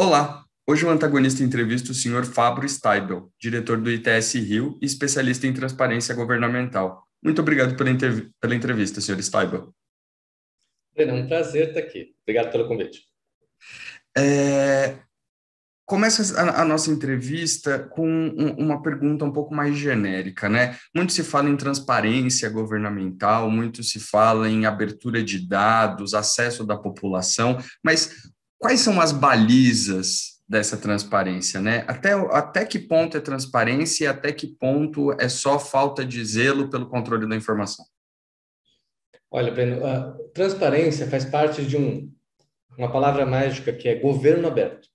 Olá, hoje o antagonista entrevista o Sr. Fábio Steibel, diretor do ITS Rio e especialista em transparência governamental. Muito obrigado pela entrevista, Sr. Steibel. Breno, é um prazer estar aqui. Obrigado pelo convite. É, Começa a nossa entrevista com uma pergunta um pouco mais genérica, né? Muito se fala em transparência governamental, muito se fala em abertura de dados, acesso da população, mas quais são as balizas dessa transparência, né? Até que ponto é transparência e até que ponto é só falta de zelo pelo controle da informação? Olha, Breno, a transparência faz parte de uma palavra mágica que é governo aberto.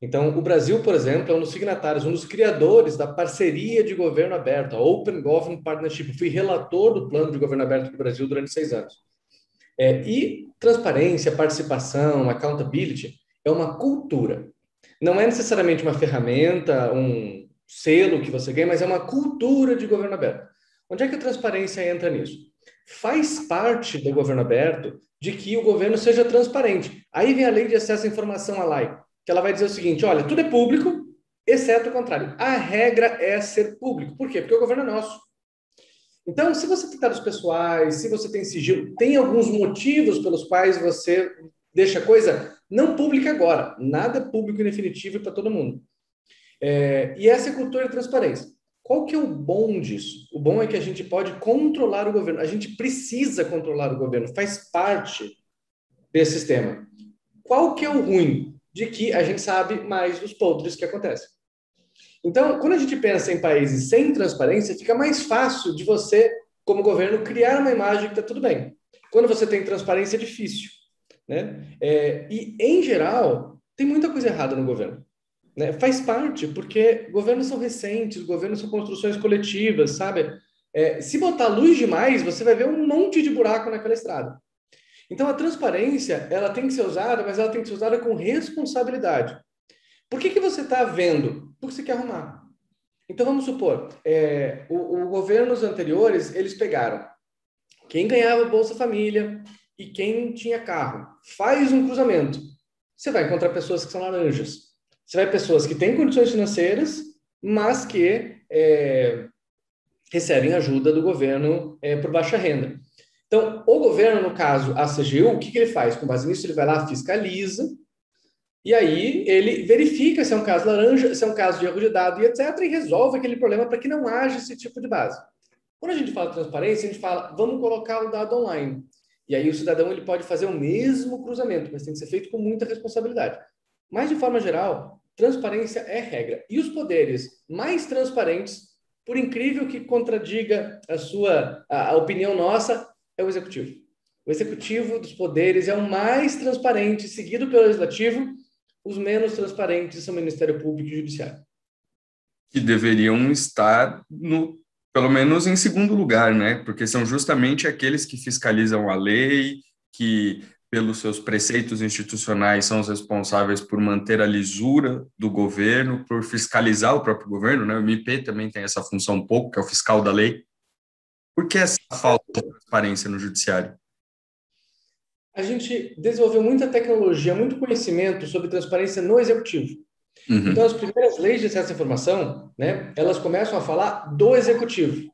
Então, o Brasil, por exemplo, é um dos signatários, um dos criadores da parceria de governo aberto, a Open Government Partnership. Eu fui relator do plano de governo aberto do Brasil durante 6 anos. E transparência, participação, accountability é uma cultura. Não é necessariamente uma ferramenta, um selo que você ganha, mas é uma cultura de governo aberto. Onde é que a transparência entra nisso? Faz parte do governo aberto de que o governo seja transparente. Aí vem a lei de acesso à informação, a lei, que ela vai dizer o seguinte: olha, tudo é público, exceto o contrário. A regra é ser público. Por quê? Porque o governo é nosso. Então, se você tem dados pessoais, se você tem sigilo, tem alguns motivos pelos quais você deixa a coisa não pública agora. Nada é público e definitivo para todo mundo. E essa é a cultura de transparência. Qual que é o bom disso? O bom é que a gente pode controlar o governo. A gente precisa controlar o governo. Faz parte desse sistema. Qual que é o ruim? De que a gente sabe mais dos podres que acontecem. Então, quando a gente pensa em países sem transparência, fica mais fácil de você, como governo, criar uma imagem que está tudo bem. Quando você tem transparência, é difícil. Né? E, em geral, tem muita coisa errada no governo. Né? Faz parte, porque governos são recentes, governos são construções coletivas, sabe? Se botar luz demais, você vai ver um monte de buraco naquela estrada. Então, a transparência, ela tem que ser usada, mas ela tem que ser usada com responsabilidade. Por que você está vendo? Porque você quer arrumar. Então, vamos supor, os governos anteriores, eles pegaram quem ganhava Bolsa Família e quem tinha carro. Faz um cruzamento. Você vai encontrar pessoas que são laranjas. Você vai pessoas que têm condições financeiras, mas que recebem ajuda do governo por baixa renda. Então, o governo, no caso, a CGU, o que ele faz? Com base nisso, ele vai lá, fiscaliza, e aí ele verifica se é um caso laranja, se é um caso de erro de dado e etc., e resolve aquele problema para que não haja esse tipo de base. Quando a gente fala de transparência, a gente fala, vamos colocar o dado online. E aí o cidadão ele pode fazer o mesmo cruzamento, mas tem que ser feito com muita responsabilidade. Mas, de forma geral, transparência é regra. E os poderes mais transparentes, por incrível que contradiga a opinião nossa, é o executivo. O executivo dos poderes é o mais transparente, seguido pelo legislativo. Os menos transparentes são o Ministério Público e o Judiciário. Que deveriam estar pelo menos em segundo lugar, né? Porque são justamente aqueles que fiscalizam a lei, que pelos seus preceitos institucionais são os responsáveis por manter a lisura do governo, por fiscalizar o próprio governo, né? O MP também tem essa função um pouco, que é o fiscal da lei. Por que essa falta de transparência no judiciário? A gente desenvolveu muita tecnologia, muito conhecimento sobre transparência no executivo. Então, Uhum. as primeiras leis de acesso à informação, né, elas começam a falar do executivo.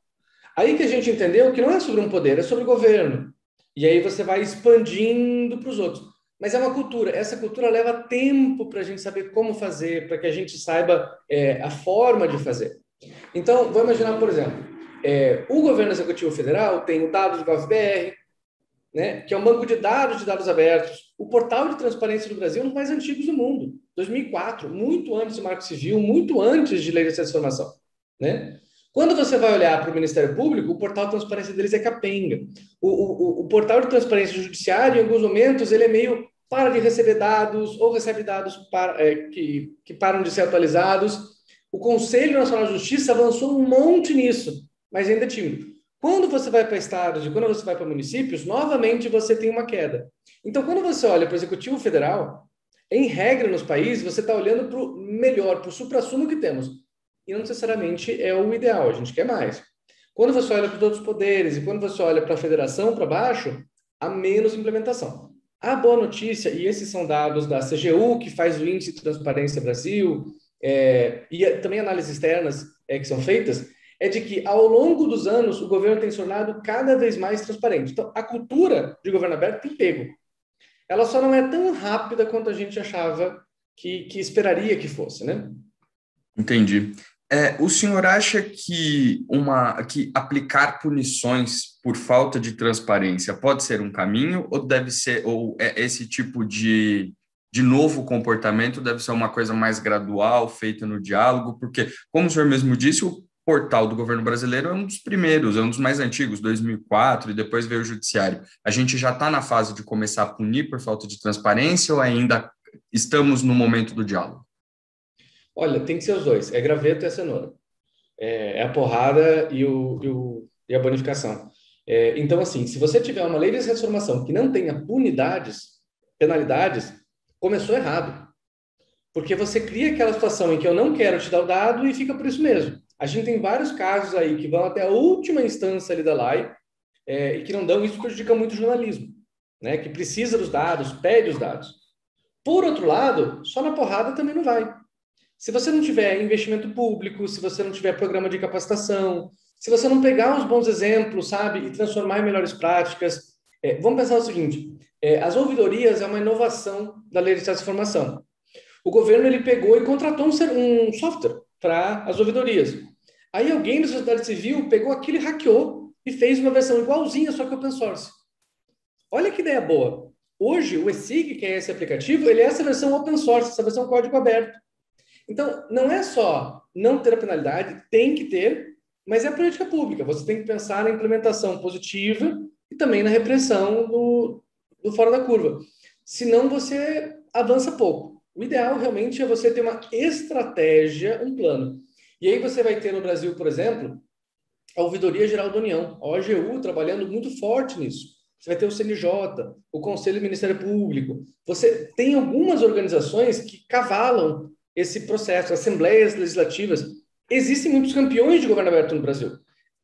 Aí que a gente entendeu que não é sobre um poder, é sobre o governo. E aí você vai expandindo para os outros. Mas é uma cultura. Essa cultura leva tempo para a gente saber como fazer, para que a gente saiba a forma de fazer. Então, vou imaginar, por exemplo, o governo executivo federal tem o dados do GovBR, né, que é um banco de dados abertos. O portal de transparência do Brasil é um dos mais antigos do mundo, 2004, muito antes do Marco Civil, muito antes de lei de acesso à informação. Né? Quando você vai olhar para o Ministério Público, o portal de transparência deles é capenga. O portal de transparência do Judiciário, em alguns momentos, ele é meio para de receber dados ou recebe dados que param de ser atualizados. O Conselho Nacional de Justiça avançou um monte nisso, mas ainda é tímido. Quando você vai para estados e quando você vai para municípios, novamente você tem uma queda. Então, quando você olha para o Executivo Federal, em regra nos países, você está olhando para o melhor, para o suprassumo que temos. E não necessariamente é o ideal, a gente quer mais. Quando você olha para os outros poderes e quando você olha para a federação para baixo, há menos implementação. A boa notícia, e esses são dados da CGU, que faz o Índice de Transparência Brasil, também análises externas que são feitas, é de que, ao longo dos anos, o governo tem se tornado cada vez mais transparente. Então, a cultura de governo aberto tem pego. Ela só não é tão rápida quanto a gente achava que esperaria que fosse, né? Entendi. O senhor acha que aplicar punições por falta de transparência pode ser um caminho, ou deve ser, esse tipo de novo comportamento deve ser uma coisa mais gradual, feita no diálogo? Porque, como o senhor mesmo disse, o portal do governo brasileiro é um dos primeiros, é um dos mais antigos, 2004, e depois veio o judiciário. A gente já está na fase de começar a punir por falta de transparência, ou ainda estamos no momento do diálogo? Olha, tem que ser os dois, é graveto e a cenoura. É a porrada e a bonificação. Então, assim, se você tiver uma lei de transformação que não tenha penalidades, começou errado. Porque você cria aquela situação em que eu não quero te dar o dado e fica por isso mesmo. A gente tem vários casos aí que vão até a última instância ali da lei e que não dão, isso prejudica muito o jornalismo, né? Que precisa dos dados, pede os dados. Por outro lado, só na porrada também não vai. Se você não tiver investimento público, se você não tiver programa de capacitação, se você não pegar os bons exemplos, sabe, e transformar em melhores práticas, vamos pensar o seguinte: as ouvidorias é uma inovação da Lei de Acesso à Informação. O governo ele pegou e contratou um software para as ouvidorias. Aí alguém da sociedade civil pegou aquilo e hackeou e fez uma versão igualzinha, só que open source. Olha que ideia boa. Hoje, o eSig, que é esse aplicativo, ele é essa versão open source, essa versão código aberto. Então, não é só não ter a penalidade, tem que ter, mas é a política pública. Você tem que pensar na implementação positiva e também na repressão do fora da curva. Senão, você avança pouco. O ideal, realmente, é você ter uma estratégia, um plano. E aí você vai ter no Brasil, por exemplo, a Ouvidoria Geral da União, a OGU, trabalhando muito forte nisso. Você vai ter o CNJ, o Conselho do Ministério Público. Você tem algumas organizações que cavalam esse processo, assembleias legislativas. Existem muitos campeões de governo aberto no Brasil.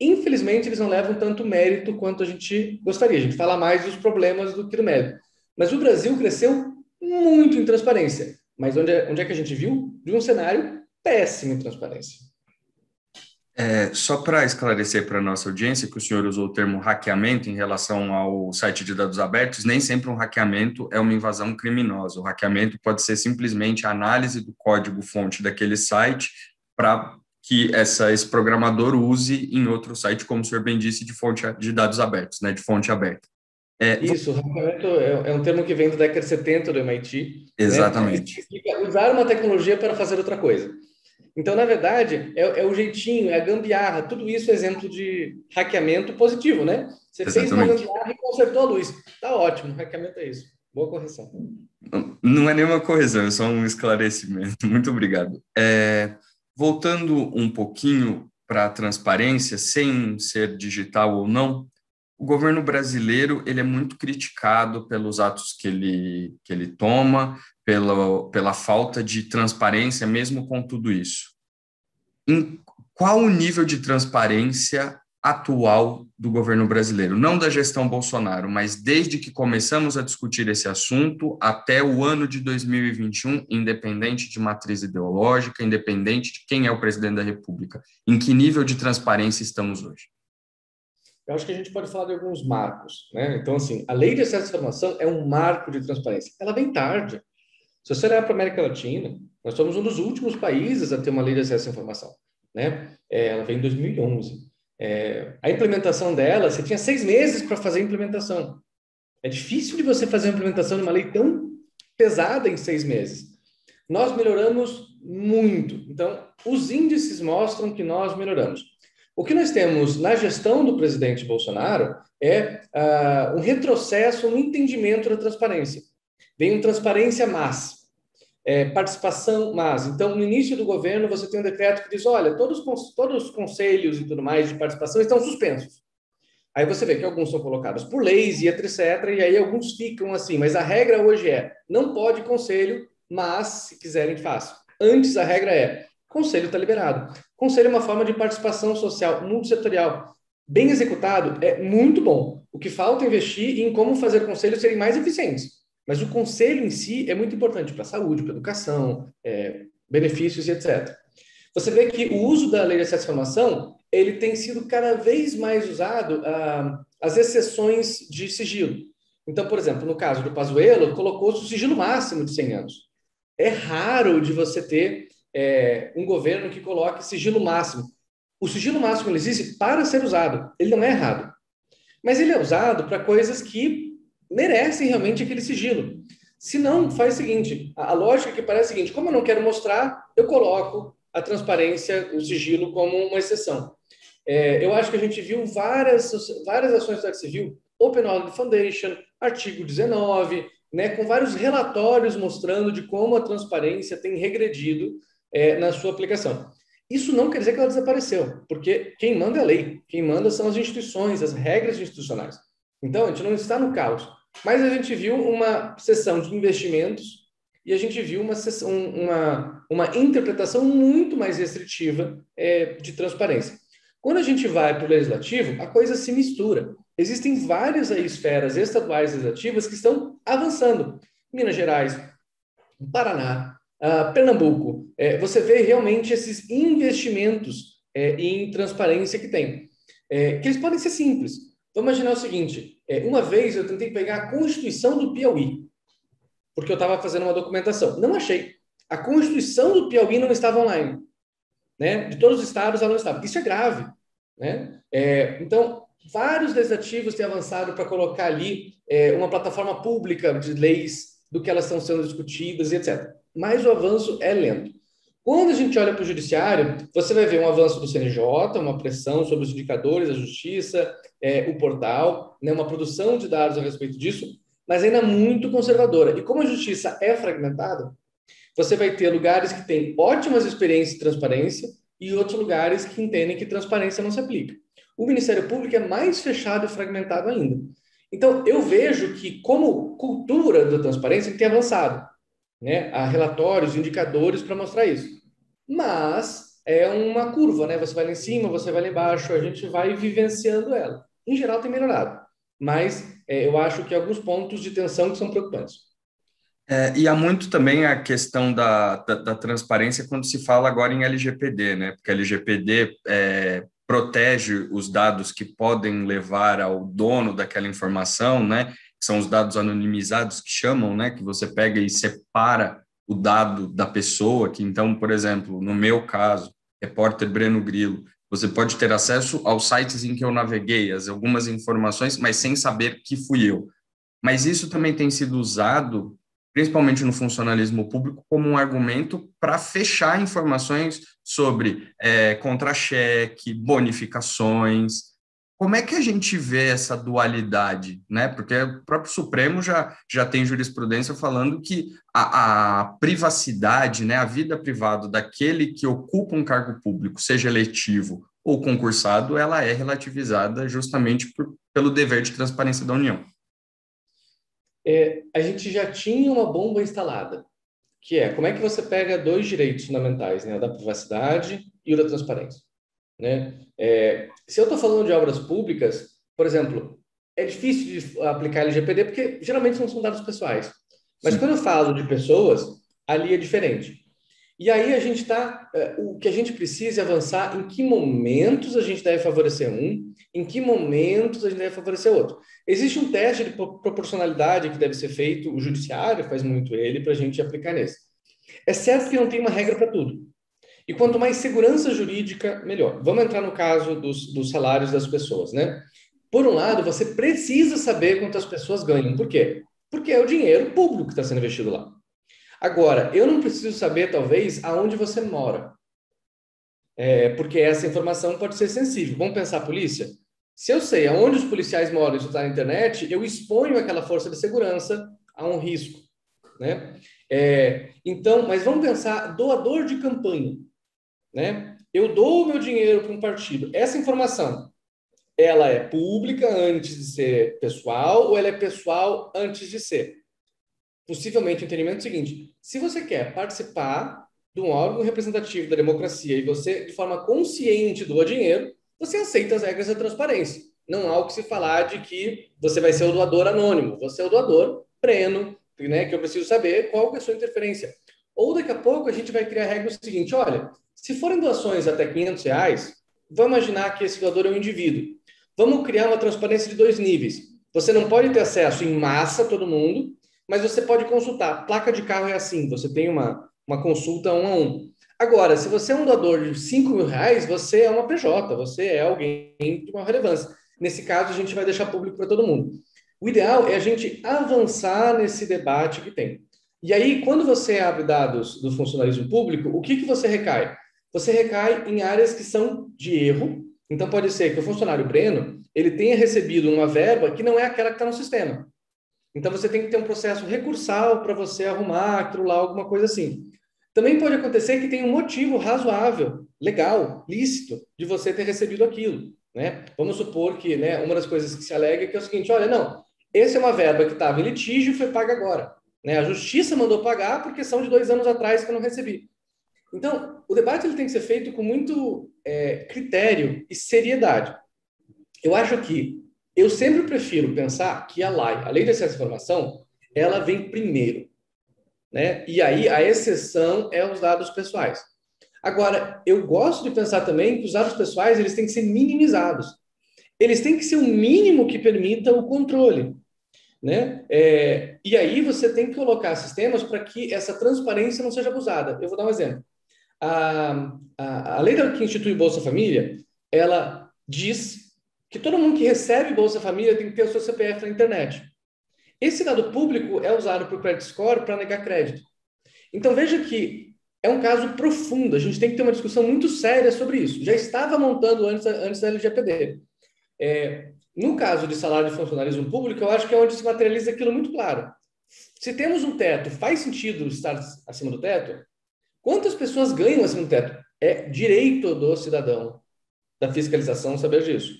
Infelizmente, eles não levam tanto mérito quanto a gente gostaria. A gente fala mais dos problemas do que do mérito. Mas o Brasil cresceu muito em transparência. Mas onde é que a gente viu? Viu um cenário péssimo em transparência. Só para esclarecer para a nossa audiência que o senhor usou o termo hackeamento em relação ao site de dados abertos, nem sempre um hackeamento é uma invasão criminosa. O hackeamento pode ser simplesmente a análise do código-fonte daquele site para que esse programador use em outro site, como o senhor bem disse, de fonte de dados abertos, né, de fonte aberta. Isso, hackeamento é um termo que vem da década de 70 do MIT, né? Exatamente. Significa usar uma tecnologia para fazer outra coisa. Então, na verdade, é o jeitinho, é a gambiarra, tudo isso é exemplo de hackeamento positivo, né? Você fez uma Exatamente. gambiarra e consertou a luz. Tá ótimo, hackeamento é isso. Boa correção. Não é nenhuma correção, é só um esclarecimento. Muito obrigado. Voltando um pouquinho para a transparência, sem ser digital ou não, o governo brasileiro ele é muito criticado pelos atos que ele toma, pela falta de transparência, mesmo com tudo isso. Qual o nível de transparência atual do governo brasileiro? Não da gestão Bolsonaro, mas desde que começamos a discutir esse assunto até o ano de 2021, independente de matriz ideológica, independente de quem é o presidente da República. Em que nível de transparência estamos hoje? Eu acho que a gente pode falar de alguns marcos, né? Então, assim, a Lei de Acesso à Informação é um marco de transparência. Ela vem tarde. Se você olhar para a América Latina, nós somos um dos últimos países a ter uma Lei de Acesso à Informação, né? Ela veio em 2011. A implementação dela, você tinha 6 meses para fazer a implementação. É difícil de você fazer a implementação de uma lei tão pesada em 6 meses. Nós melhoramos muito. Então, os índices mostram que nós melhoramos. O que nós temos na gestão do presidente Bolsonaro é um retrocesso no entendimento da transparência. Vem uma transparência más, participação más. Então, no início do governo, você tem um decreto que diz, olha, todos os conselhos e tudo mais de participação estão suspensos. Aí você vê que alguns são colocados por leis e etc. E aí alguns ficam assim. Mas a regra hoje não pode conselho, mas se quiserem, façam. Antes a regra conselho está liberado. Conselho é uma forma de participação social multissetorial. Bem executado, é muito bom. O que falta é investir em como fazer conselhos serem mais eficientes. Mas o conselho em si é muito importante para a saúde, para a educação, benefícios e etc. Você vê que o uso da lei de acesso à informação, ele tem sido cada vez mais usado as exceções de sigilo. Então, por exemplo, no caso do Pazuello, colocou-se o sigilo máximo de 100 anos. É raro de você ter um governo que coloque sigilo máximo. O sigilo máximo ele existe para ser usado, ele não é errado. Mas ele é usado para coisas que merecem realmente aquele sigilo. Se não, faz o seguinte, a lógica que parece a seguinte, como eu não quero mostrar, eu coloco a transparência, o sigilo como uma exceção. Eu acho que a gente viu várias ações da sociedade civil, Open Knowledge Foundation, artigo 19, né, com vários relatórios mostrando de como a transparência tem regredido na sua aplicação. Isso não quer dizer que ela desapareceu, porque quem manda é a lei, quem manda são as instituições, as regras institucionais. Então, a gente não está no caos. Mas a gente viu uma seção de investimentos e a gente viu uma interpretação muito mais restritiva de transparência. Quando a gente vai para o legislativo, a coisa se mistura. Existem várias esferas estaduais legislativas que estão avançando. Minas Gerais, Paraná, Pernambuco, você vê realmente esses investimentos em transparência que tem, que eles podem ser simples. Vamos imaginar o seguinte, uma vez eu tentei pegar a Constituição do Piauí, porque eu estava fazendo uma documentação. Não achei. A Constituição do Piauí não estava online. Né? De todos os estados ela não estava. Isso é grave. Né? Então, vários legislativos têm avançado para colocar ali uma plataforma pública de leis do que elas estão sendo discutidas e etc. Mas o avanço é lento. Quando a gente olha para o judiciário, você vai ver um avanço do CNJ, uma pressão sobre os indicadores, a justiça, o portal, né, uma produção de dados a respeito disso, mas ainda muito conservadora. E como a justiça é fragmentada, você vai ter lugares que têm ótimas experiências de transparência e outros lugares que entendem que transparência não se aplica. O Ministério Público é mais fechado e fragmentado ainda. Então, eu vejo que, como cultura da transparência, tem avançado. Né? Há relatórios, indicadores para mostrar isso. Mas é uma curva, né? Você vai lá em cima, você vai lá embaixo, a gente vai vivenciando ela. Em geral, tem melhorado. Mas eu acho que há alguns pontos de tensão que são preocupantes. E há muito também a questão da transparência quando se fala agora em LGPD, né? Porque a LGPD protege os dados que podem levar ao dono daquela informação, né? Que são os dados anonimizados que chamam, né? Que você pega e separa o dado da pessoa, que então, por exemplo, no meu caso, repórter Breno Grilo, você pode ter acesso aos sites em que eu naveguei, algumas informações, mas sem saber que fui eu. Mas isso também tem sido usado principalmente no funcionalismo público, como um argumento para fechar informações sobre contra-cheque, bonificações. Como é que a gente vê essa dualidade, né? Porque o próprio Supremo já tem jurisprudência falando que a privacidade, né, a vida privada daquele que ocupa um cargo público, seja eletivo ou concursado, ela é relativizada justamente pelo dever de transparência da União. A gente já tinha uma bomba instalada, que é como é que você pega dois direitos fundamentais, né, o da privacidade e o da transparência. Né? Se eu estou falando de obras públicas, por exemplo, é difícil de aplicar LGPD porque geralmente não são dados pessoais. Mas Sim. Quando eu falo de pessoas, ali é diferente. E aí a gente o que a gente precisa é avançar em que momentos a gente deve favorecer um, em que momentos a gente deve favorecer outro. Existe um teste de proporcionalidade que deve ser feito, o judiciário faz muito ele, para a gente aplicar nesse. É certo que não tem uma regra para tudo. E quanto mais segurança jurídica, melhor. Vamos entrar no caso dos salários das pessoas, né? Por um lado, você precisa saber quantas pessoas ganham. Por quê? Porque é o dinheiro público que está sendo investido lá. Agora, eu não preciso saber, talvez, aonde você mora. Porque essa informação pode ser sensível. Vamos pensar a polícia? Se eu sei aonde os policiais moram e isso está na internet, eu exponho aquela força de segurança a um risco. Né? Então, mas vamos pensar doador de campanha. Né? Eu dou o meu dinheiro para um partido. Essa informação, ela é pública antes de ser pessoal ou ela é pessoal antes de ser? Possivelmente o entendimento é o seguinte: se você quer participar de um órgão representativo da democracia e você, de forma consciente, doa dinheiro, você aceita as regras da transparência. Não há o que se falar de que você vai ser o doador anônimo, você é o doador pleno, né, que eu preciso saber qual que é a sua interferência. Ou daqui a pouco a gente vai criar a regra seguinte, olha, se forem doações até R$ 500, vamos imaginar que esse doador é um indivíduo. Vamos criar uma transparência de 2 níveis. Você não pode ter acesso em massa, todo mundo, mas você pode consultar. Placa de carro é assim, você tem uma consulta 1 a 1. Agora, se você é um doador de R$ 5.000, você é uma PJ, você é alguém de uma relevância. Nesse caso, a gente vai deixar público para todo mundo. O ideal é a gente avançar nesse debate que tem. E aí, quando você abre dados do funcionalismo público, o que você recai? Você recai em áreas que são de erro. Então, pode ser que o funcionário Breno, ele tenha recebido uma verba que não é aquela que está no sistema. Então, você tem que ter um processo recursal para você arrumar aquilo lá, alguma coisa assim. Também pode acontecer que tenha um motivo razoável, legal, lícito, de você ter recebido aquilo, né? Vamos supor que, né, uma das coisas que se alega é que é o seguinte, olha, não, essa é uma verba que estava em litígio e foi paga agora, né? A justiça mandou pagar porque são de 2 anos atrás que eu não recebi. Então, o debate ele tem que ser feito com muito critério e seriedade. Eu acho que eu sempre prefiro pensar que a lei de acesso à informação, ela vem primeiro, né? E aí a exceção é os dados pessoais. Agora, eu gosto de pensar também que os dados pessoais eles têm que ser minimizados. Eles têm que ser o mínimo que permita o controle, né? E aí você tem que colocar sistemas para que essa transparência não seja abusada. Eu vou dar um exemplo. A lei que institui Bolsa Família, ela diz que todo mundo que recebe Bolsa Família tem que ter o seu CPF na internet. Esse dado público é usado por Credit Score para negar crédito. Então, veja que é um caso profundo. A gente tem que ter uma discussão muito séria sobre isso. Já estava montando antes da LGPD. No caso de salário de funcionalismo público, eu acho que é onde se materializa aquilo muito claro. Se temos um teto, faz sentido estar acima do teto? Quantas pessoas ganham acima do teto? É direito do cidadão, da fiscalização, saber disso.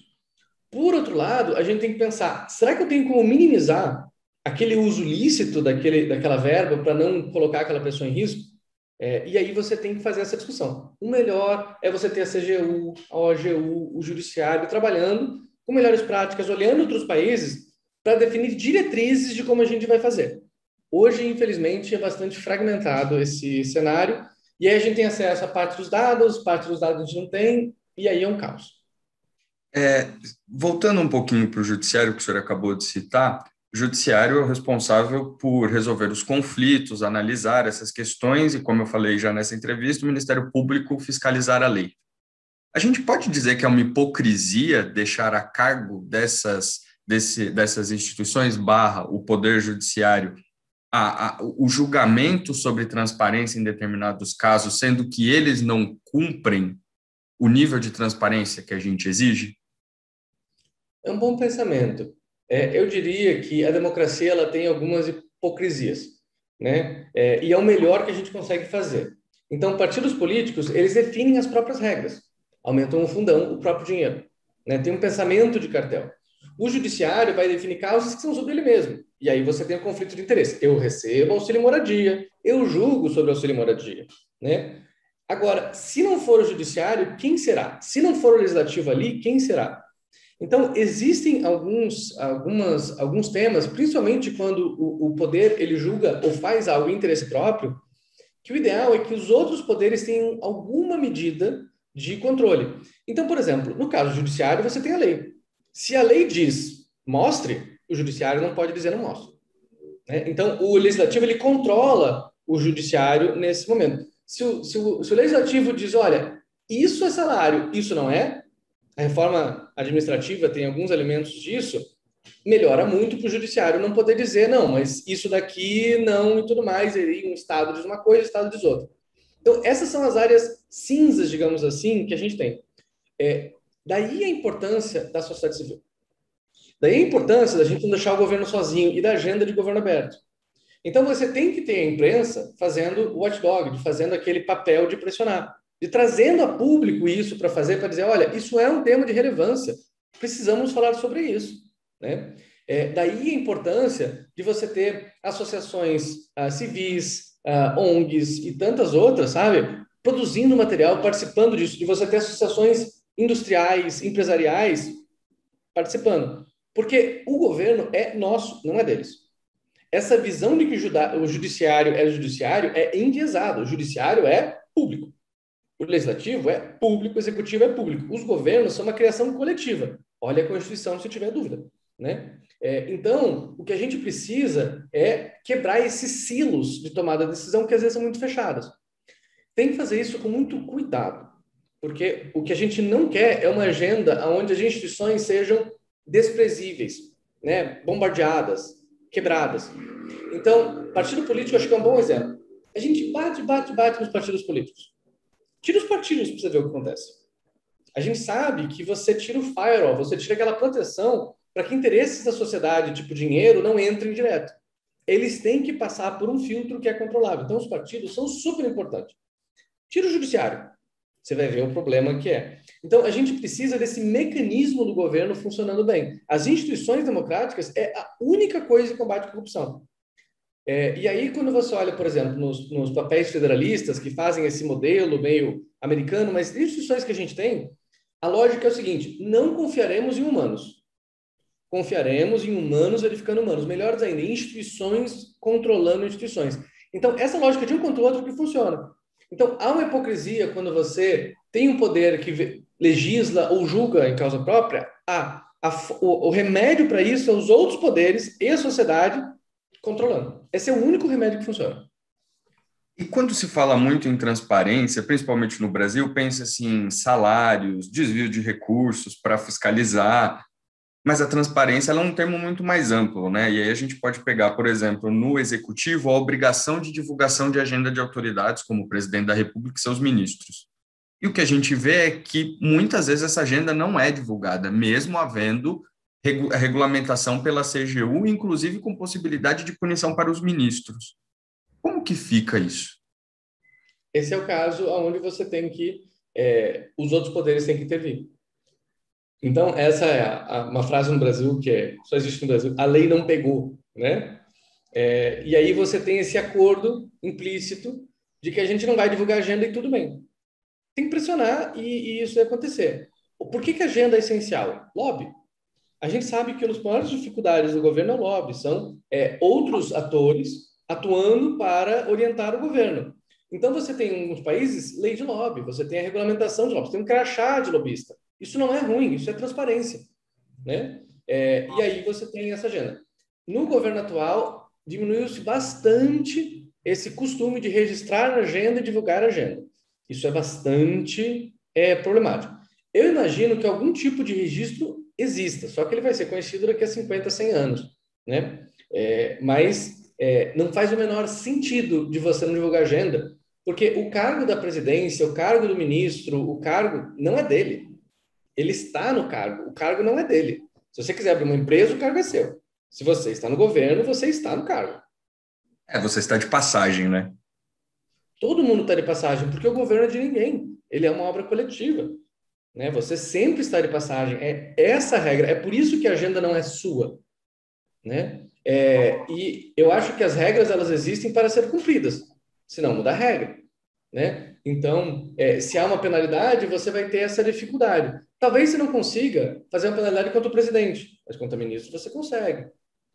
Por outro lado, a gente tem que pensar, será que eu tenho como minimizar aquele uso lícito daquela verba para não colocar aquela pessoa em risco? E aí você tem que fazer essa discussão. O melhor é você ter a CGU, a OGU, o judiciário trabalhando com melhores práticas, olhando outros países para definir diretrizes de como a gente vai fazer. Hoje, infelizmente, é bastante fragmentado esse cenário, e aí a gente tem acesso a parte dos dados a gente não tem, e aí é um caos. Voltando um pouquinho para o judiciário, que o senhor acabou de citar, o judiciário é o responsável por resolver os conflitos, analisar essas questões e, como eu falei já nessa entrevista, o Ministério Público fiscalizar a lei. A gente pode dizer que é uma hipocrisia deixar a cargo dessas instituições o Poder Judiciário o julgamento sobre transparência em determinados casos, sendo que eles não cumprem o nível de transparência que a gente exige? É um bom pensamento. Eu diria que a democracia ela tem algumas hipocrisias, né? E é o melhor que a gente consegue fazer. Então, partidos políticos, eles definem as próprias regras, aumentam o fundão, o próprio dinheiro, né? Tem um pensamento de cartel. O judiciário vai definir causas que são sobre ele mesmo. E aí você tem o conflito de interesse. Eu recebo auxílio moradia, eu julgo sobre auxílio moradia, né? Agora, se não for o judiciário, quem será? Se não for o legislativo ali, quem será? Então, existem alguns temas, principalmente quando o poder ele julga ou faz algo em interesse próprio, que o ideal é que os outros poderes tenham alguma medida de controle. Então, por exemplo, no caso judiciário, você tem a lei. Se a lei diz mostre, o judiciário não pode dizer não mostre, né? Então, o legislativo ele controla o judiciário nesse momento. Se o legislativo diz, olha, isso é salário, isso não é, a reforma administrativa tem alguns elementos disso, melhora muito para o judiciário não poder dizer, não, mas isso daqui não e tudo mais, e um Estado diz uma coisa, o Estado diz outra. Então, essas são as áreas cinzas, digamos assim, que a gente tem. Daí a importância da sociedade civil. Daí a importância da gente não deixar o governo sozinho e da agenda de governo aberto. Então, você tem que ter a imprensa fazendo o watchdog, fazendo aquele papel de pressionar, de trazendo a público isso para fazer, para dizer, olha, isso é um tema de relevância, precisamos falar sobre isso, né? Daí a importância de você ter associações civis, ONGs e tantas outras, sabe? Produzindo material, participando disso, de você ter associações industriais, empresariais participando. Porque o governo é nosso, não é deles. essa visão de que o judiciário é enviesada. O judiciário é público. O legislativo é público, o executivo é público. Os governos são uma criação coletiva. Olha a Constituição se tiver dúvida, né? Então, o que a gente precisa é quebrar esses silos de tomada de decisão que às vezes são muito fechados. Tem que fazer isso com muito cuidado, porque o que a gente não quer é uma agenda onde as instituições sejam desprezíveis, né? Bombardeadas, quebradas. Então, partido político acho que é um bom exemplo. A gente bate nos partidos políticos. Tira os partidos para você ver o que acontece. A gente sabe que você tira o firewall, você tira aquela proteção para que interesses da sociedade, tipo dinheiro, não entrem direto. Eles têm que passar por um filtro que é controlável. Então, os partidos são super importantes. Tira o judiciário. Você vai ver o problema que é. Então, a gente precisa desse mecanismo do governo funcionando bem. As instituições democráticas é a única coisa que combate a corrupção. E aí, quando você olha, por exemplo, nos papéis federalistas que fazem esse modelo meio americano, mas instituições que a gente tem, a lógica é o seguinte: não confiaremos em humanos. Confiaremos em humanos verificando humanos. Melhores ainda, em instituições controlando instituições. Então, essa lógica de um contra o outro que funciona. Então, há uma hipocrisia quando você tem um poder que legisla ou julga em causa própria. O remédio para isso são os outros poderes e a sociedade controlando. Esse é o único remédio que funciona. E quando se fala muito em transparência, principalmente no Brasil, pensa-se em salários, desvio de recursos para fiscalizar, mas a transparência ela é um termo muito mais amplo, né? E aí a gente pode pegar, por exemplo, no executivo, a obrigação de divulgação de agenda de autoridades, como o presidente da República e seus ministros. E o que a gente vê é que muitas vezes essa agenda não é divulgada, mesmo havendo a regulamentação pela CGU, inclusive com possibilidade de punição para os ministros. Como que fica isso? Esse é o caso onde você tem que os outros poderes têm que intervir. Então, essa é uma frase no Brasil que só existe no Brasil: a lei não pegou, né? E aí você tem esse acordo implícito de que a gente não vai divulgar agenda e tudo bem. Tem que pressionar e isso vai acontecer. Por que a agenda é essencial? Lobby. A gente sabe que uma das maiores dificuldades do governo é o lobby, são outros atores atuando para orientar o governo. Então, você tem em alguns países lei de lobby, você tem a regulamentação de lobby, você tem um crachá de lobista. Isso não é ruim, isso é transparência, né? E aí você tem essa agenda. No governo atual, diminuiu-se bastante esse costume de registrar a agenda e divulgar a agenda. Isso é bastante problemático. Eu imagino que algum tipo de registro exista, só que ele vai ser conhecido daqui a 50, 100 anos, né? Mas não faz o menor sentido de você não divulgar agenda, porque o cargo da presidência, o cargo do ministro, o cargo não é dele. Ele está no cargo, o cargo não é dele. Se você quiser abrir uma empresa, o cargo é seu. Se você está no governo, você está no cargo. Você está de passagem, né? Todo mundo está de passagem, porque o governo é de ninguém. Ele é uma obra coletiva, né? Você sempre está de passagem. É essa a regra. É por isso que a agenda não é sua, né? E eu acho que as regras elas existem para ser cumpridas, senão muda a regra, né? Então, se há uma penalidade, você vai ter essa dificuldade. Talvez você não consiga fazer uma penalidade contra o presidente, mas contra o ministro você consegue,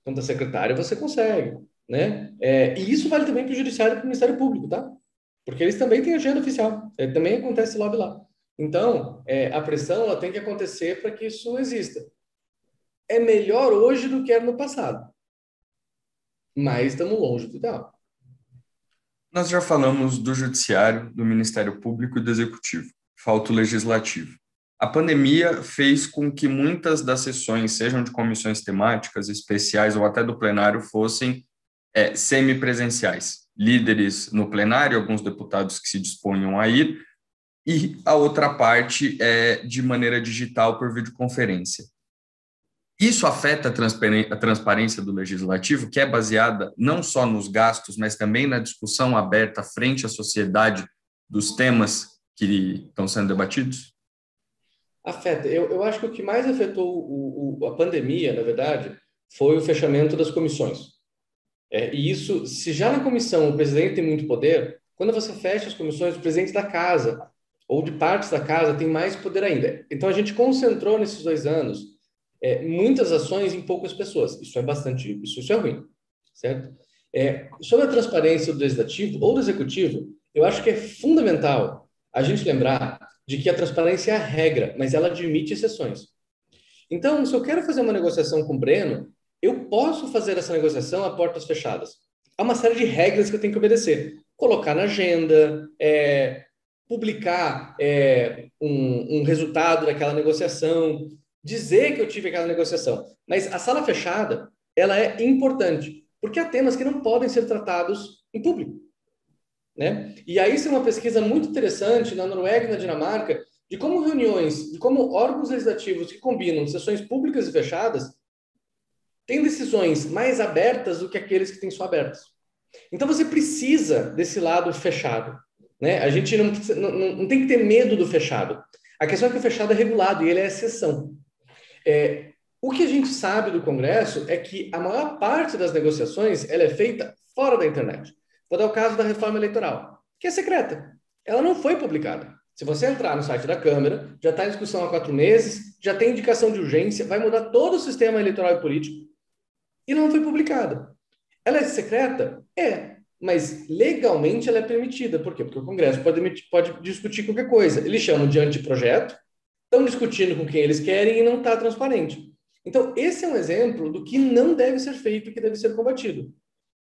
contra a secretária você consegue, né? E isso vale também para o judiciário e para o Ministério Público, tá? Porque eles também têm agenda oficial, também acontece lobby lá. Então, a pressão ela tem que acontecer para que isso exista. É melhor hoje do que era no passado, mas estamos longe do ideal. Nós já falamos do Judiciário, do Ministério Público e do Executivo. Falta o Legislativo. A pandemia fez com que muitas das sessões, sejam de comissões temáticas, especiais ou até do plenário, fossem semipresenciais. Líderes no plenário, alguns deputados que se disponham a ir, e a outra parte de maneira digital por videoconferência. Isso afeta a transparência do legislativo, que é baseada não só nos gastos, mas também na discussão aberta frente à sociedade dos temas que estão sendo debatidos? Afeta. Eu acho que o que mais afetou a pandemia, na verdade, foi o fechamento das comissões. E isso, se já na comissão o presidente tem muito poder, quando você fecha as comissões, o presidente da casa ou de partes da casa tem mais poder ainda. Então, a gente concentrou nesses 2 anos muitas ações em poucas pessoas. Isso é ruim. certo? Sobre a transparência do legislativo ou do executivo, eu acho que é fundamental a gente lembrar de que a transparência é a regra, mas ela admite exceções. Então, se eu quero fazer uma negociação com o Breno, eu posso fazer essa negociação a portas fechadas. Há uma série de regras que eu tenho que obedecer. Colocar na agenda, publicar um resultado daquela negociação, dizer que eu tive aquela negociação. Mas a sala fechada, ela é importante, porque há temas que não podem ser tratados em público, né? E aí isso é uma pesquisa muito interessante na Noruega e na Dinamarca, de como reuniões, de como órgãos legislativos que combinam sessões públicas e fechadas têm decisões mais abertas do que aqueles que têm só abertas. Então você precisa desse lado fechado, né? A gente não tem que ter medo do fechado. A questão é que o fechado é regulado e ele é exceção. O que a gente sabe do Congresso é que a maior parte das negociações ela é feita fora da internet. Vou dar o caso da reforma eleitoral, que é secreta. Ela não foi publicada. Se você entrar no site da Câmara, já está em discussão há 4 meses, já tem indicação de urgência, vai mudar todo o sistema eleitoral e político, e não foi publicada. Ela é secreta? É, mas legalmente ela é permitida. Por quê? Porque o Congresso pode discutir qualquer coisa. Eles chamam de anteprojeto, estão discutindo com quem eles querem e não está transparente. Então, esse é um exemplo do que não deve ser feito e que deve ser combatido.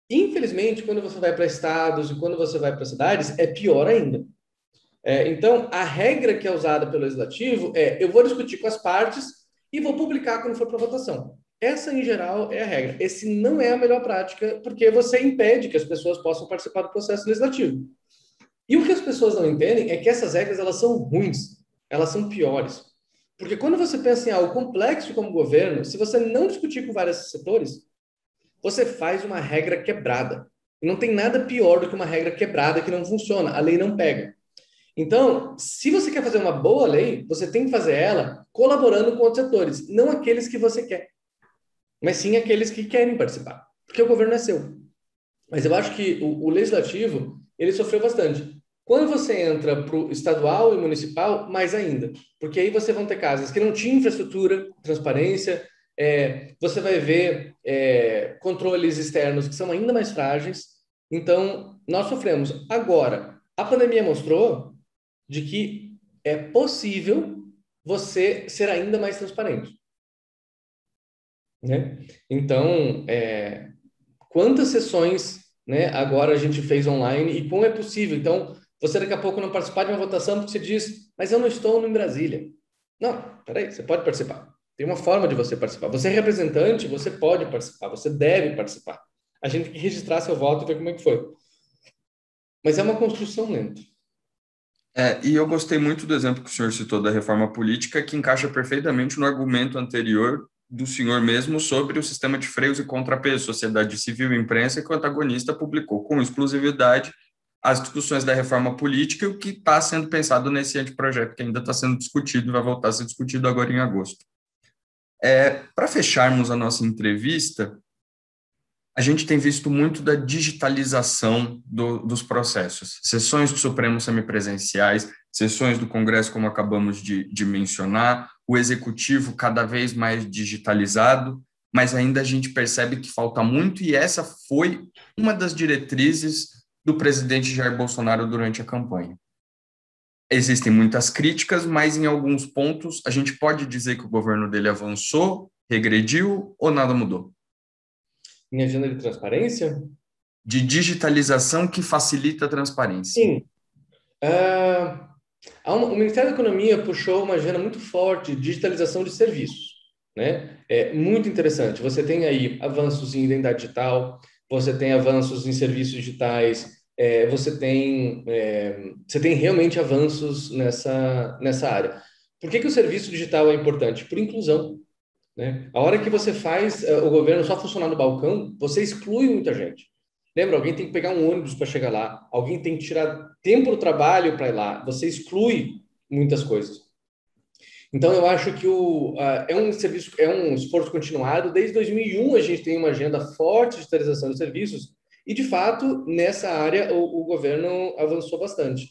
Infelizmente, quando você vai para estados e quando você vai para cidades, é pior ainda. Então, a regra que é usada pelo legislativo eu vou discutir com as partes e vou publicar quando for para votação. Essa, em geral, é a regra. Esse não é a melhor prática, porque você impede que as pessoas possam participar do processo legislativo. E o que as pessoas não entendem é que essas regras elas são ruins, elas são piores. Porque quando você pensa em algo complexo como governo, se você não discutir com vários setores, você faz uma regra quebrada. E não tem nada pior do que uma regra quebrada que não funciona, a lei não pega. Então, se você quer fazer uma boa lei, você tem que fazer ela colaborando com outros setores, não aqueles que você quer, mas sim aqueles que querem participar, porque o governo é seu. Mas eu acho que o legislativo, ele sofreu bastante. Quando você entra para o estadual e municipal, mais ainda, porque aí você vão ter casas que não tinham infraestrutura, transparência, você vai ver controles externos que são ainda mais frágeis. Então, nós sofremos. Agora, a pandemia mostrou de que é possível você ser ainda mais transparente, né? Então, quantas sessões, né, agora a gente fez online e como é possível? Então, você daqui a pouco não participar de uma votação porque você diz, mas eu não estou em Brasília. Não, peraí, você pode participar. Tem uma forma de você participar. Você é representante, você pode participar, você deve participar. A gente tem que registrar seu voto e ver como é que foi. Mas é uma construção lenta. E eu gostei muito do exemplo que o senhor citou da reforma política, que encaixa perfeitamente no argumento anterior do senhor mesmo sobre o sistema de freios e contrapesos, sociedade civil e imprensa, que o antagonista publicou com exclusividade as discussões da reforma política e o que está sendo pensado nesse anteprojeto, que ainda está sendo discutido e vai voltar a ser discutido agora em agosto. Para fecharmos a nossa entrevista, a gente tem visto muito da digitalização dos processos. Sessões do Supremo semipresenciais, sessões do Congresso, como acabamos de mencionar, o Executivo cada vez mais digitalizado, mas ainda a gente percebe que falta muito, e essa foi uma das diretrizes do presidente Jair Bolsonaro durante a campanha. Existem muitas críticas, mas em alguns pontos a gente pode dizer que o governo dele avançou, regrediu ou nada mudou? Em agenda de transparência? De digitalização que facilita a transparência. Sim. O Ministério da Economia puxou uma agenda muito forte de digitalização de serviços, né? É muito interessante. Você tem aí avanços em identidade digital, você tem avanços em serviços digitais, você tem realmente avanços nessa área. Por que o serviço digital é importante? Por inclusão, né? A hora que você faz o governo só funcionar no balcão, você exclui muita gente. Lembra, alguém tem que pegar um ônibus para chegar lá, alguém tem que tirar tempo do trabalho para ir lá, você exclui muitas coisas. Então, eu acho que é um serviço, é um esforço continuado. Desde 2001, a gente tem uma agenda forte de digitalização de serviços e, de fato, nessa área, o governo avançou bastante.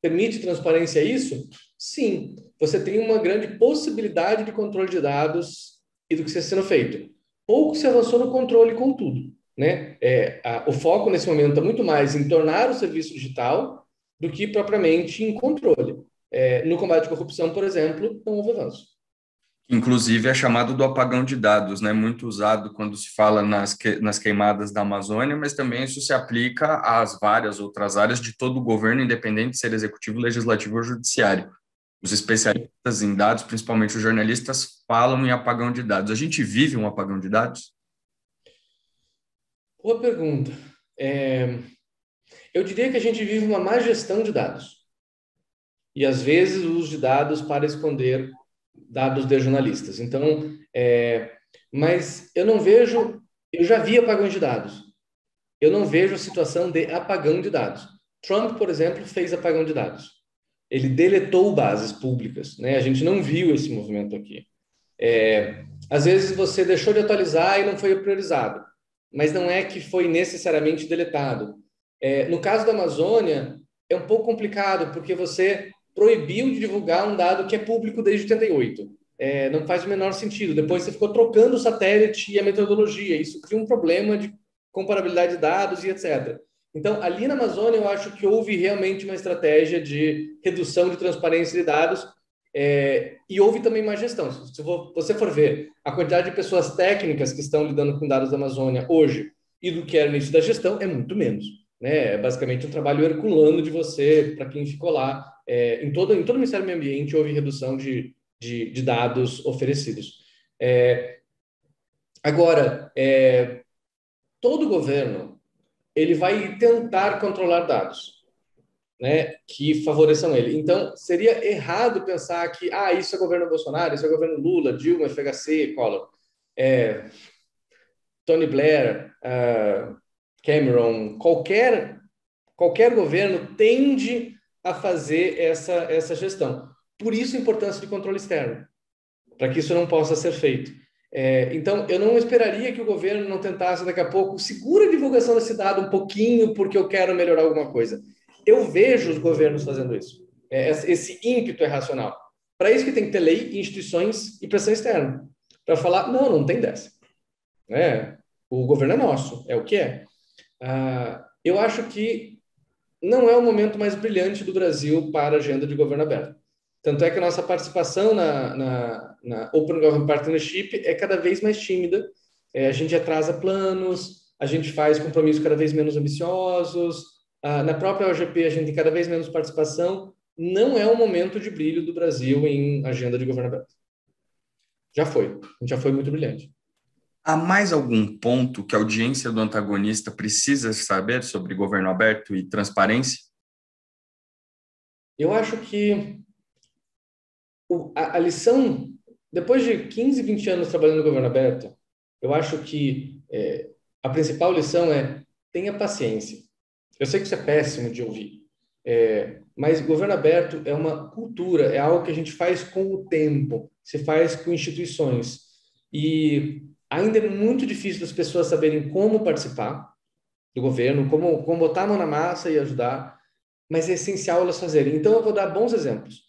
Permite transparência isso? Sim. Você tem uma grande possibilidade de controle de dados e do que está sendo feito. pouco se avançou no controle, contudo, né? O foco nesse momento está muito mais em tornar o serviço digital do que propriamente em controle. No combate à corrupção, por exemplo, não houve avanço. Inclusive é chamado do apagão de dados, né? Muito usado quando se fala nas queimadas da Amazônia, mas também isso se aplica às várias outras áreas de todo o governo, independente de ser executivo, legislativo ou judiciário. Os especialistas em dados, principalmente os jornalistas, falam em apagão de dados. A gente vive um apagão de dados? Boa pergunta. Eu diria que a gente vive uma má gestão de dados. E, às vezes, o uso de dados para esconder dados de jornalistas. Então, mas eu não vejo... Eu já vi apagão de dados. Eu não vejo a situação de apagão de dados. Trump, por exemplo, fez apagão de dados. Ele deletou bases públicas, né? A gente não viu esse movimento aqui. Às vezes você deixou de atualizar e não foi priorizado, mas não é que foi necessariamente deletado. No caso da Amazônia, é um pouco complicado, porque você proibiu de divulgar um dado que é público desde 88. Não faz o menor sentido. Depois você ficou trocando o satélite e a metodologia. Isso cria um problema de comparabilidade de dados e etc. Então, ali na Amazônia, eu acho que houve realmente uma estratégia de redução de transparência de dados, e houve também má gestão. Se você for ver a quantidade de pessoas técnicas que estão lidando com dados da Amazônia hoje e do que era no início da gestão, é muito menos. Né? É basicamente um trabalho herculano de você, para quem ficou lá. Em todo o Ministério do Meio Ambiente houve redução de dados oferecidos. Agora, todo governo ele vai tentar controlar dados, né, que favoreçam ele. Então, seria errado pensar que isso é governo Bolsonaro, isso é governo Lula, Dilma, FHC, Collor, Tony Blair, Cameron, qualquer governo tende a fazer essa gestão. Por isso a importância de controle externo, para que isso não possa ser feito. Então, eu não esperaria que o governo não tentasse daqui a pouco, segura a divulgação desse dado um pouquinho, porque eu quero melhorar alguma coisa. Eu vejo os governos fazendo isso. Esse ímpeto é racional. Para isso que tem que ter lei, instituições e pressão externa. Para falar, não tem dessa. O governo é nosso, é o que é. Eu acho que não é o momento mais brilhante do Brasil para a agenda de governo aberto. Tanto é que a nossa participação na Open Government Partnership é cada vez mais tímida. A gente atrasa planos, a gente faz compromissos cada vez menos ambiciosos. Na própria OGP, a gente tem cada vez menos participação. Não é um momento de brilho do Brasil em agenda de governo aberto. Já foi. A gente já foi muito brilhante. Há mais algum ponto que a audiência do antagonista precisa saber sobre governo aberto e transparência? Eu acho que a lição, depois de 15, 20 anos trabalhando no governo aberto, eu acho que a principal lição é tenha paciência. Eu sei que isso é péssimo de ouvir, mas governo aberto é uma cultura, é algo que a gente faz com o tempo, se faz com instituições. E ainda é muito difícil das pessoas saberem como participar do governo, como botar a mão na massa e ajudar, mas é essencial elas fazerem. Então, eu vou dar bons exemplos.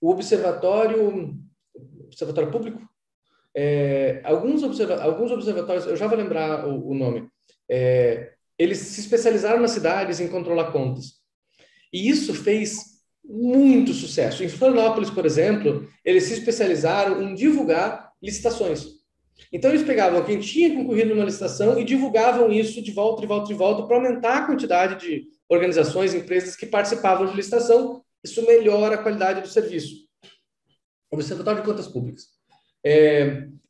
O Observatório Público, alguns observatórios, eu já vou lembrar o nome, eles se especializaram nas cidades em controlar contas. E isso fez muito sucesso. Em Florianópolis, por exemplo, eles se especializaram em divulgar licitações. Então, eles pegavam quem tinha concorrido numa licitação e divulgavam isso de volta para aumentar a quantidade de organizações, empresas que participavam de licitação. Isso melhora a qualidade do serviço. Observatório de Contas Públicas.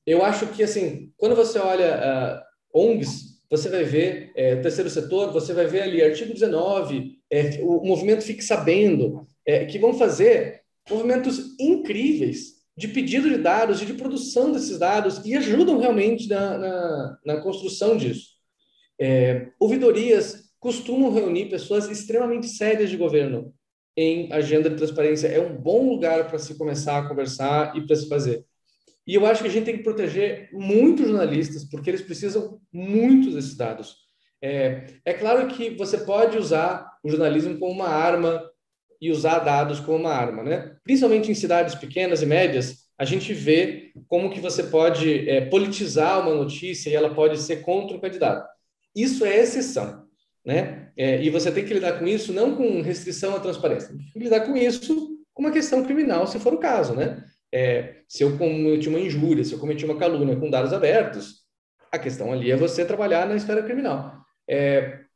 Eu acho que, assim, quando você olha ONGs, você vai ver terceiro setor, você vai ver ali artigo 19, o movimento Fique Sabendo, que vão fazer movimentos incríveis de pedido de dados e de produção desses dados e ajudam realmente na construção disso. Ouvidorias costumam reunir pessoas extremamente sérias de governo em agenda de transparência. É um bom lugar para se começar a conversar e para se fazer. E eu acho que a gente tem que proteger muitos jornalistas, porque eles precisam muito desses dados. Claro que você pode usar o jornalismo como uma arma e usar dados como uma arma, né? Principalmente em cidades pequenas e médias, a gente vê como que você pode politizar uma notícia e ela pode ser contra o candidato. Isso é exceção, né? E você tem que lidar com isso não com restrição à transparência, tem que lidar com isso com uma questão criminal, se for o caso, né? Se eu cometi uma injúria, se eu cometi uma calúnia com dados abertos, a questão ali é você trabalhar na esfera criminal.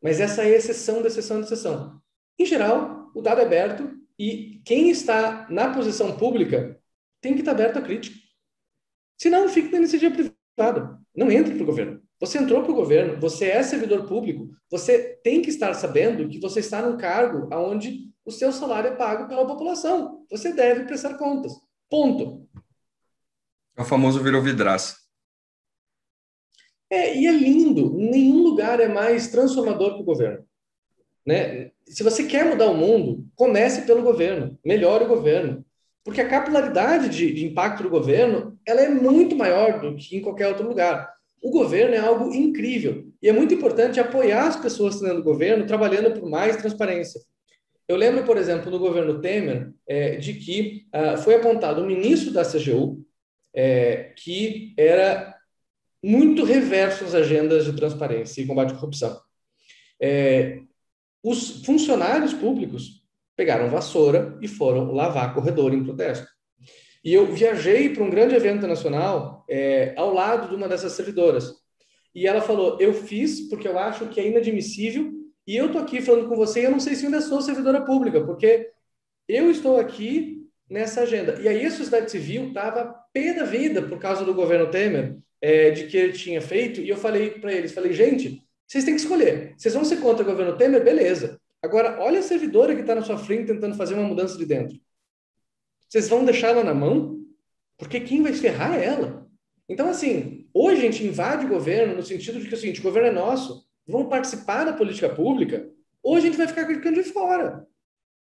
Mas essa é exceção da exceção da exceção. Em geral, o dado é aberto e quem está na posição pública tem que estar aberto à crítica. Senão, fica na iniciativa privada. Não entre para o governo. Você entrou para o governo, você é servidor público, você tem que estar sabendo que você está num cargo onde o seu salário é pago pela população. Você deve prestar contas. Ponto. É o famoso virou vidraça. E é lindo. Nenhum lugar é mais transformador que o governo. Né? Se você quer mudar o mundo, comece pelo governo. Melhore o governo. Porque a capilaridade de impacto do governo ela é muito maior do que em qualquer outro lugar. O governo é algo incrível. E é muito importante apoiar as pessoas dentro do governo trabalhando por mais transparência. Eu lembro, por exemplo, no governo Temer, de que foi apontado um ministro da CGU que era muito reverso às agendas de transparência e combate à corrupção. Os funcionários públicos pegaram vassoura e foram lavar corredor em protesto. E eu viajei para um grande evento internacional ao lado de uma dessas servidoras. E ela falou, eu fiz porque eu acho que é inadmissível e eu estou aqui falando com você e eu não sei se ainda sou servidora pública, porque eu estou aqui nessa agenda. E aí a sociedade civil estava pé da vida por causa do governo Temer, de que ele tinha feito, e eu falei para eles, gente, vocês têm que escolher. Vocês vão ser contra o governo Temer? Beleza. Agora, olha a servidora que está na sua frente tentando fazer uma mudança de dentro. Vocês vão deixar ela na mão? Porque quem vai ferrar é ela. Então, assim, hoje a gente invade o governo no sentido de que o seguinte, o governo é nosso, vamos participar da política pública, hoje a gente vai ficar criticando de fora.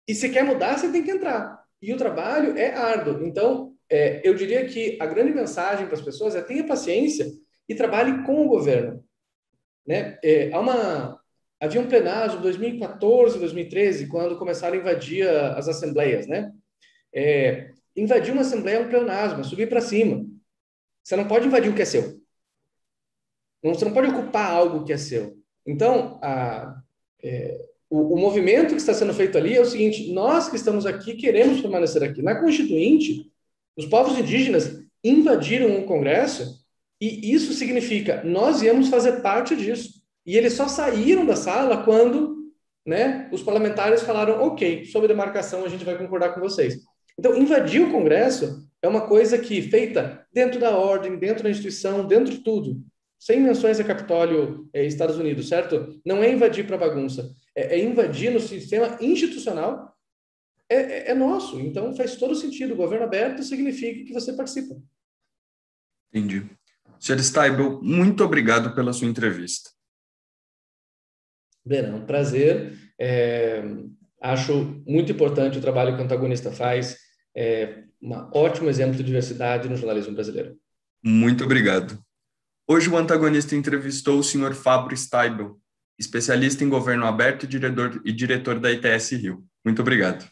E se quer mudar, você tem que entrar. E o trabalho é árduo. Então, eu diria que a grande mensagem para as pessoas é tenha paciência e trabalhe com o governo. Né? Havia um plenário em 2014, 2013, quando começaram a invadir as assembleias. Né? Invadir uma assembleia é um pleonasmo, é subir para cima. Você não pode invadir o que é seu. Você não pode ocupar algo que é seu. Então, o movimento que está sendo feito ali é o seguinte, nós que estamos aqui queremos permanecer aqui. Na Constituinte, os povos indígenas invadiram o Congresso e isso significa, nós íamos fazer parte disso. E eles só saíram da sala quando, né, os parlamentares falaram, ok, sob demarcação a gente vai concordar com vocês. Então, invadir o Congresso é uma coisa que, feita dentro da ordem, dentro da instituição, dentro de tudo, sem menções a Capitólio, Estados Unidos, certo? Não é invadir para bagunça, é invadir no sistema institucional, é nosso. Então, faz todo sentido. O governo aberto significa que você participa. Entendi. Sr. Steibel, muito obrigado pela sua entrevista. Bem, é um prazer. Acho muito importante o trabalho que o Antagonista faz. Um ótimo exemplo de diversidade no jornalismo brasileiro. Muito obrigado. Hoje o Antagonista entrevistou o Sr. Fábio Steibel, especialista em governo aberto e diretor da ITS Rio. Muito obrigado.